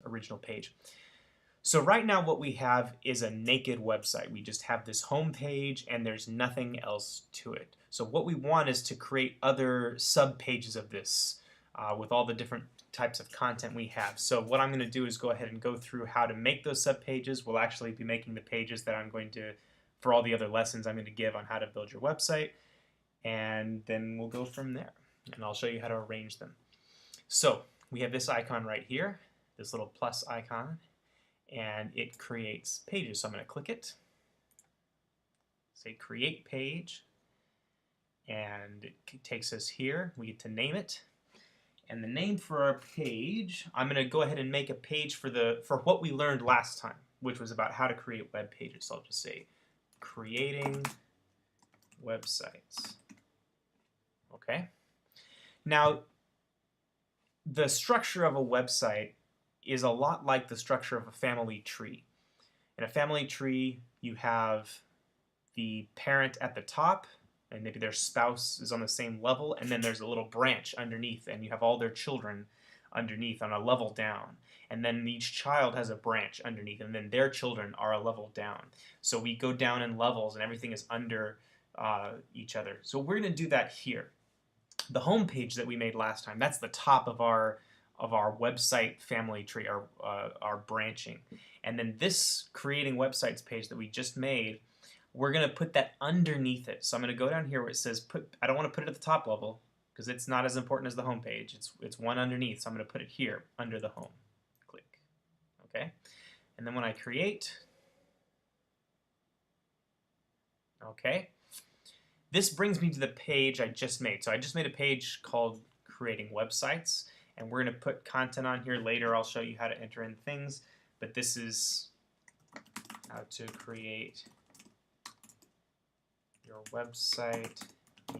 original page. So right now what we have is a naked website. We just have this home page and there's nothing else to it. So what we want is to create other sub pages of this with all the different types of content we have. So what I'm going to do is go ahead and go through how to make those sub pages. We'll actually be making the pages that I'm going to, for all the other lessons I'm going to give on how to build your website, and then we'll go from there. And I'll show you how to arrange them. So we have this icon right here, this little plus icon, and it creates pages. So I'm going to click it, say create page, and it takes us here. We get to name it. And the name for our page, I'm going to go ahead and make a page for what we learned last time, which was about how to create web pages. So I'll just say creating websites. Okay. Now, the structure of a website is a lot like the structure of a family tree. In a family tree, you have the parent at the top, and maybe their spouse is on the same level, and then there's a little branch underneath, and you have all their children underneath on a level down. And then each child has a branch underneath, and then their children are a level down. So we go down in levels, and everything is under each other. So we're going to do that here. The home page that we made last time, that's the top of our website family tree, our branching. And then this creating websites page that we just made, we're going to put that underneath it. So I'm going to go down here where it says I don't want to put it at the top level because it's not as important as the home page. It's one underneath, so I'm going to put it here under the home. Click. Okay? And then when I create, okay, this brings me to the page I just made. So I just made a page called Creating Websites, and we're going to put content on here later. I'll show you how to enter in things, but this is how to create your website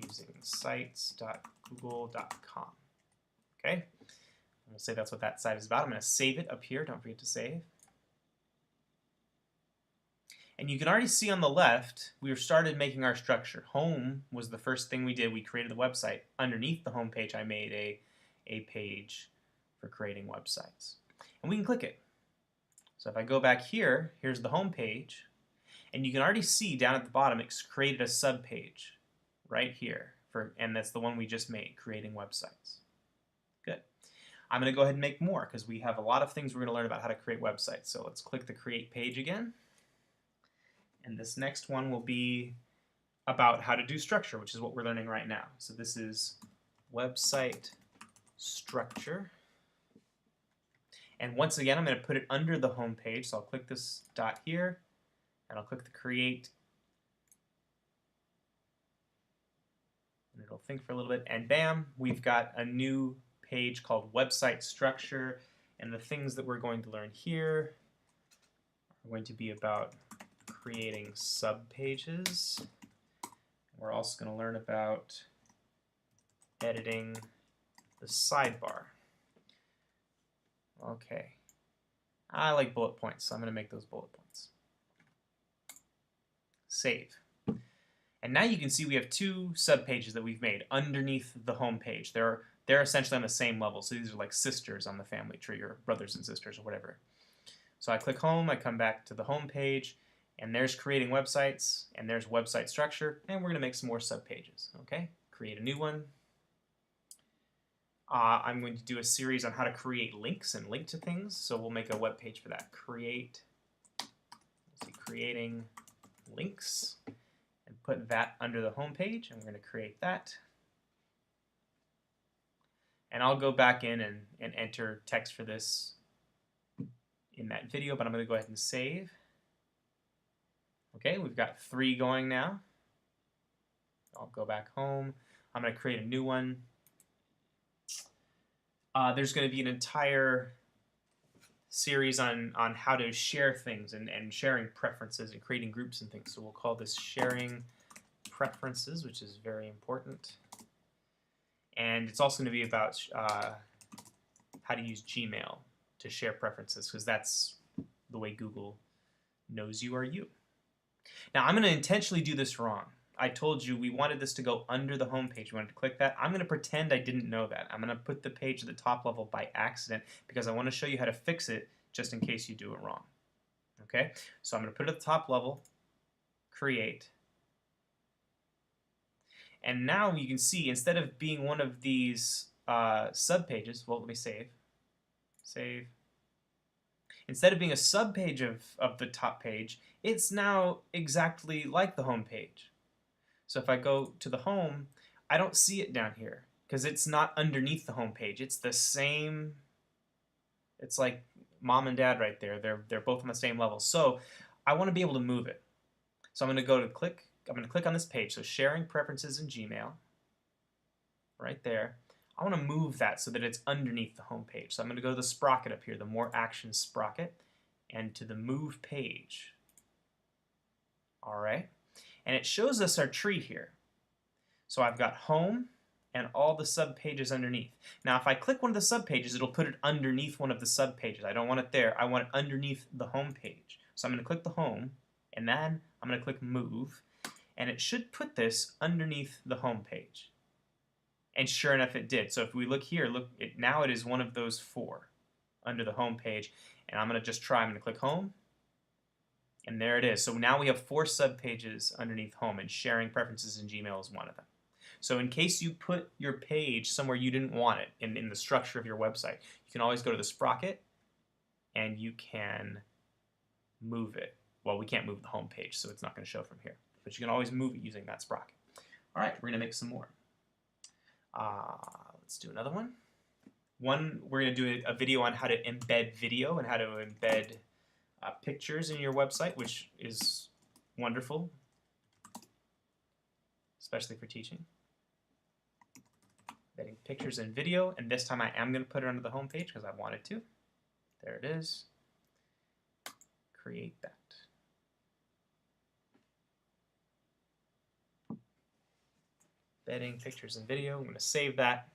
using sites.google.com. Okay? And we'll say that's what that site is about. I'm going to save it up here. Don't forget to save. And you can already see on the left, we've started making our structure. Home was the first thing we did. We created the website. Underneath the home page, I made a page for creating websites. And we can click it. So if I go back here, here's the home page. And you can already see down at the bottom, it's created a sub page right here. And that's the one we just made, creating websites. Good. I'm going to go ahead and make more because we have a lot of things we're going to learn about how to create websites. So let's click the create page again. And this next one will be about how to do structure, which is what we're learning right now. So this is website structure. And once again, I'm going to put it under the home page. So I'll click this dot here, and I'll click the create. And it'll think for a little bit, and bam, we've got a new page called website structure. And the things that we're going to learn here are going to be about creating subpages. We're also going to learn about editing the sidebar. Okay. I like bullet points, so I'm going to make those bullet points. Save. And now you can see we have two subpages that we've made underneath the home page. They're essentially on the same level, so these are like sisters on the family tree, or brothers and sisters, or whatever. So I click home, I come back to the home page, and there's creating websites, and there's website structure, and we're going to make some more subpages. Okay? Create a new one. I'm going to do a series on how to create links and link to things, so we'll make a web page for that. Creating links, and put that under the home page, and we're going to create that. And I'll go back in and enter text for this in that video, but I'm going to go ahead and save. Okay, we've got 3 going now. I'll go back home. I'm going to create a new one. There's going to be an entire series on how to share things and sharing preferences and creating groups and things. So we'll call this sharing preferences, which is very important. And it's also going to be about how to use Gmail to share preferences, because that's the way Google knows you are you. Now, I'm going to intentionally do this wrong. I told you we wanted this to go under the home page. We wanted to click that. I'm going to pretend I didn't know that. I'm going to put the page at the top level by accident because I want to show you how to fix it just in case you do it wrong. Okay, so I'm going to put it at the top level, create, and now you can see instead of being one of these subpages, well, let me save. Instead of being a subpage of the top page, it's now exactly like the home page. So if I go to the home, I don't see it down here because it's not underneath the home page. It's the same. It's like mom and dad right there. They're both on the same level. So I want to be able to move it. So I'm going to go to click. I'm going to click on this page. So sharing preferences in Gmail, right there. I want to move that so that it's underneath the home page. So I'm going to go to the sprocket up here, the More Actions sprocket, and to the Move Page. All right, and it shows us our tree here. So I've got Home and all the subpages underneath. Now, if I click one of the subpages, it'll put it underneath one of the subpages. I don't want it there. I want it underneath the home page. So I'm going to click the Home, and then I'm going to click Move, and it should put this underneath the home page. And sure enough, it did. So if we look here, now it is one of those 4 under the home page. And I'm going to just try. I'm going to click Home. And there it is. So now we have 4 subpages underneath Home, and sharing preferences in Gmail is one of them. So in case you put your page somewhere you didn't want it in the structure of your website, you can always go to the sprocket and you can move it. Well, we can't move the home page, so it's not going to show from here. But you can always move it using that sprocket. All right, we're going to make some more. Let's do another one. We're going to do a video on how to embed video and how to embed pictures in your website, which is wonderful, especially for teaching. Embedding pictures and video, and this time I am going to put it under the home page because I wanted to. There it is. Create that. Embedding pictures and video. I'm going to save that.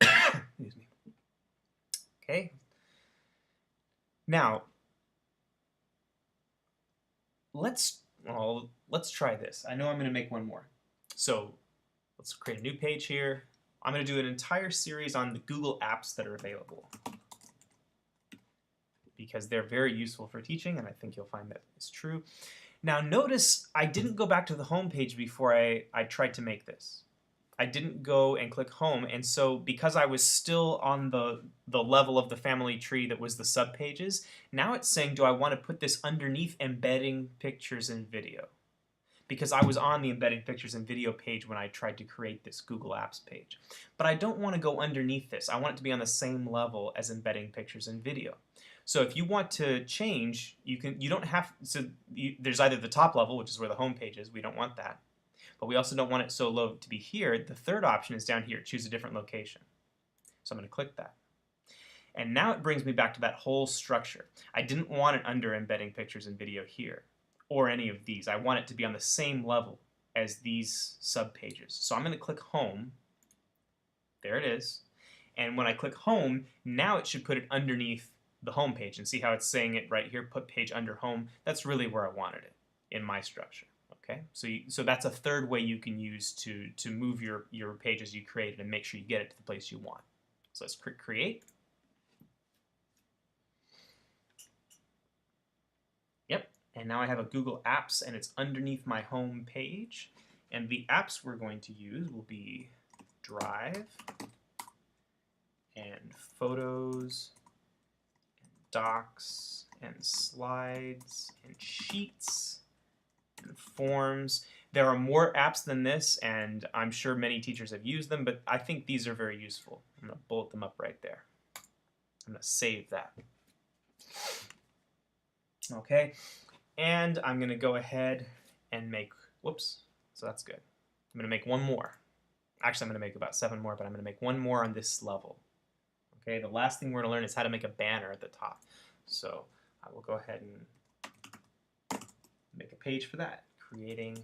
Excuse me. Okay. Now, let's try this. I know I'm going to make one more. So let's create a new page here. I'm going to do an entire series on the Google apps that are available because they're very useful for teaching, and I think you'll find that is true. Now notice I didn't go back to the home page before I tried to make this. I didn't go and click Home, and so because I was still on the level of the family tree that was the subpages, now it's saying, do I want to put this underneath embedding pictures and video? Because I was on the embedding pictures and video page when I tried to create this Google Apps page. But I don't want to go underneath this. I want it to be on the same level as embedding pictures and video. So if you want to change, you don't have, so there's either the top level, which is where the home page is. We don't want that. But we also don't want it so low to be here. The third option is down here, choose a different location. So I'm going to click that. And now it brings me back to that whole structure. I didn't want it under embedding pictures and video here, or any of these. I want it to be on the same level as these subpages. So I'm going to click Home. There it is. And when I click Home, now it should put it underneath the home page. And see how it's saying it right here, put page under home? That's really where I wanted it in my structure. Okay, so that's a third way you can use to move your pages you created and make sure you get it to the place you want. So let's create. Yep, and now I have a Google Apps, and it's underneath my home page. And the apps we're going to use will be Drive, and Photos, and Docs, and Slides, and Sheets, and Forms. There are more apps than this, and I'm sure many teachers have used them, but I think these are very useful. I'm going to bullet them up right there. I'm going to save that. Okay, and I'm going to go ahead and make, whoops, so that's good. I'm going to make one more. Actually, I'm going to make about 7 more, but I'm going to make one more on this level. Okay, the last thing we're going to learn is how to make a banner at the top. So I will go ahead and make a page for that, creating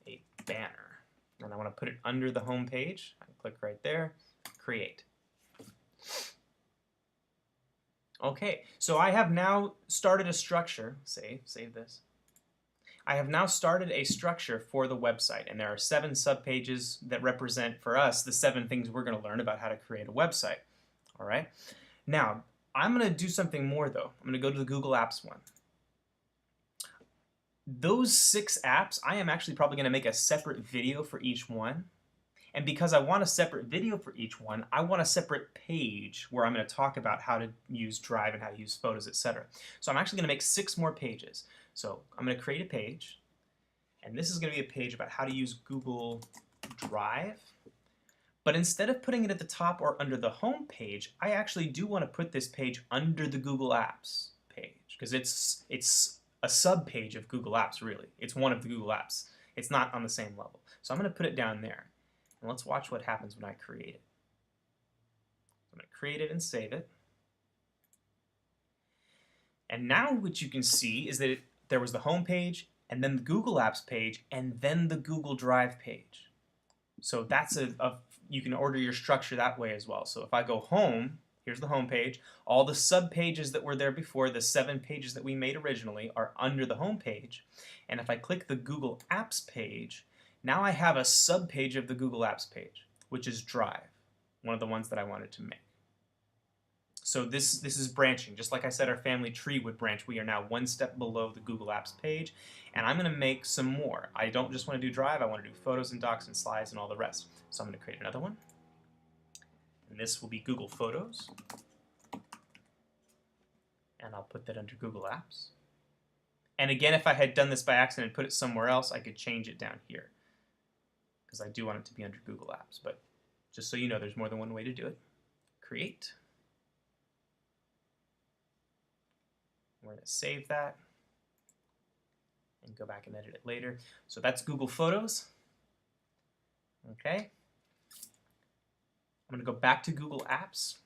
a banner. And I want to put it under the home page. I click right there, create. Okay, so I have now started a structure. Save this. I have now started a structure for the website, and there are 7 subpages that represent for us the 7 things we're going to learn about how to create a website. All right. Now, I'm going to do something more though. I'm going to go to the Google Apps one. Those 6 apps, I am actually probably going to make a separate video for each one. And because I want a separate video for each one, I want a separate page where I'm going to talk about how to use Drive and how to use Photos, etc. So I'm actually going to make 6 more pages. So I'm going to create a page, and this is going to be a page about how to use Google Drive. But instead of putting it at the top or under the home page, I actually do want to put this page under the Google Apps page, because it's a sub-page of Google Apps, really. It's one of the Google Apps. It's not on the same level. So I'm going to put it down there. And let's watch what happens when I create it. I'm going to create it and save it. And now what you can see is that there was the home page, and then the Google Apps page, and then the Google Drive page. So that's you can order your structure that way as well. So if I go home, here's the home page. All the sub pages that were there before, the 7 pages that we made originally, are under the home page. And if I click the Google Apps page, now I have a sub-page of the Google Apps page, which is Drive, one of the ones that I wanted to make. So this is branching. Just like I said our family tree would branch, we are now one step below the Google Apps page, and I'm going to make some more. I don't just want to do Drive, I want to do Photos and Docs and Slides and all the rest. So I'm going to create another one, and this will be Google Photos, and I'll put that under Google Apps. And again, if I had done this by accident and put it somewhere else, I could change it down here, because I do want it to be under Google Apps. But just so you know, there's more than one way to do it. Create. We're going to save that and go back and edit it later. So that's Google Photos. Okay. I'm going to go back to Google Apps.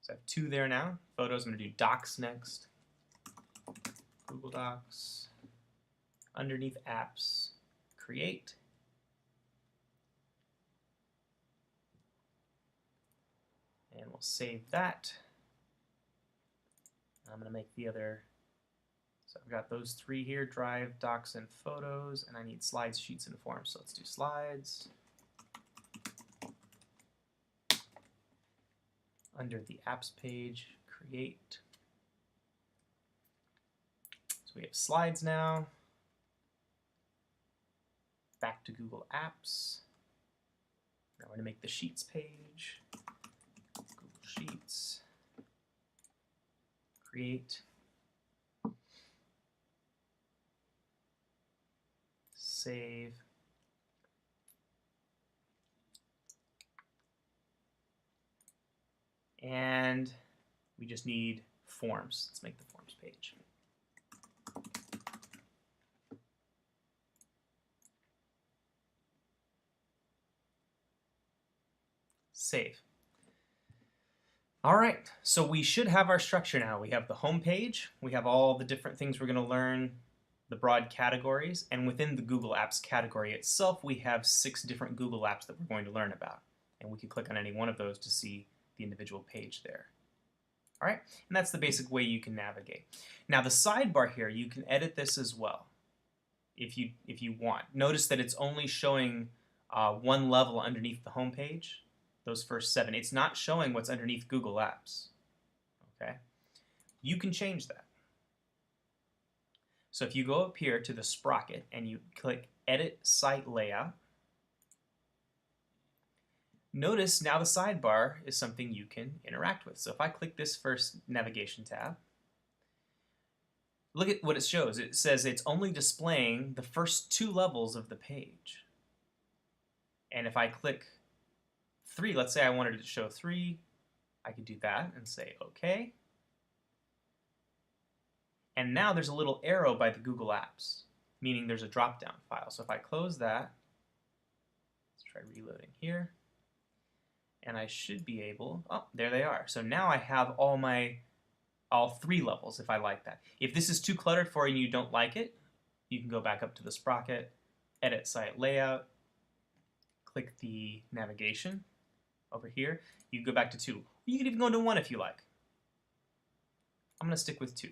So I have 2 there now. Photos, I'm going to do Docs next. Google Docs. Underneath Apps, create. And we'll save that. I'm going to make the other, so I've got those 3 here, Drive, Docs, and Photos, and I need Slides, Sheets, and Forms. So let's do Slides. Under the Apps page, create. So we have Slides now. Back to Google Apps. Now we're going to make the Sheets page. Google Sheets. Create. Save. And we just need Forms. Let's make the Forms page. Save. All right, so we should have our structure now. We have the home page, we have all the different things we're going to learn, the broad categories, and within the Google Apps category itself, we have 6 different Google Apps that we're going to learn about. And we can click on any one of those to see the individual page there. All right, and that's the basic way you can navigate. Now the sidebar here, you can edit this as well if you want. Notice that it's only showing one level underneath the home page. Those first 7. It's not showing what's underneath Google Apps. Okay? You can change that. So if you go up here to the sprocket and you click Edit Site Layout, notice now the sidebar is something you can interact with. So if I click this first navigation tab, look at what it shows. It says it's only displaying the first 2 levels of the page. And if I click 3, let's say I wanted it to show 3, I could do that and say OK. And now there's a little arrow by the Google Apps, meaning there's a drop-down file. So if I close that, let's try reloading here, and I should be able, oh, there they are. So now I have all 3 levels if I like that. If this is too cluttered for you and you don't like it, you can go back up to the sprocket, Edit Site Layout, click the navigation over here. You can go back to 2. You can even go into 1 if you like. I'm going to stick with 2.